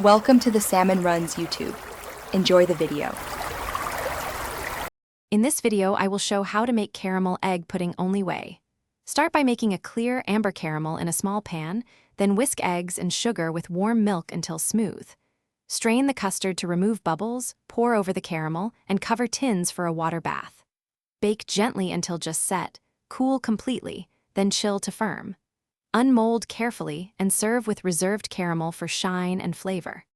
Welcome to the Salmon Runs YouTube. Enjoy the video. In this video, I will show how to make caramel egg pudding only way. Start by making a clear amber caramel in a small pan, then whisk eggs and sugar with warm milk until smooth. Strain the custard to remove bubbles, pour over the caramel, and cover tins for a water bath. Bake gently until just set, cool completely, then chill to firm. Unmold carefully and serve with reserved caramel for shine and flavor.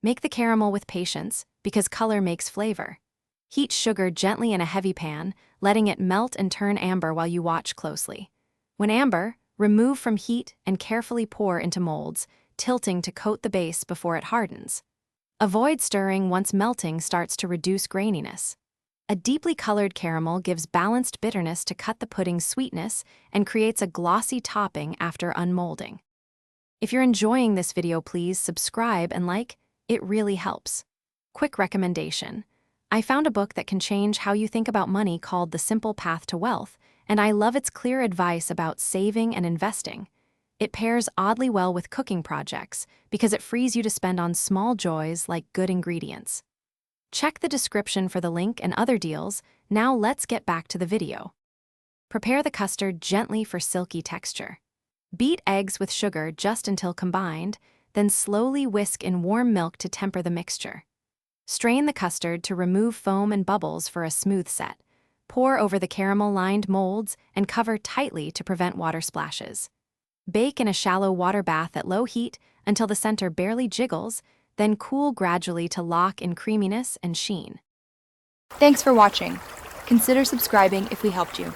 Make the caramel with patience, because color makes flavor. Heat sugar gently in a heavy pan, letting it melt and turn amber while you watch closely. When amber, remove from heat and carefully pour into molds, tilting to coat the base before it hardens. Avoid stirring once melting starts to reduce graininess. A deeply colored caramel gives balanced bitterness to cut the pudding's sweetness and creates a glossy topping after unmolding. If you're enjoying this video, please subscribe and like. It really helps. Quick recommendation. I found a book that can change how you think about money called The Simple Path to Wealth, and I love its clear advice about saving and investing. It pairs oddly well with cooking projects because it frees you to spend on small joys like good ingredients. Check the description for the link and other deals. Now let's get back to the video. Prepare the custard gently for silky texture. Beat eggs with sugar just until combined, then slowly whisk in warm milk to temper the mixture. Strain the custard to remove foam and bubbles for a smooth set. Pour over the caramel-lined molds and cover tightly to prevent water splashes. Bake in a shallow water bath at low heat until the center barely jiggles, then cool gradually to lock in creaminess and sheen. Thanks for watching. Consider subscribing if we helped you.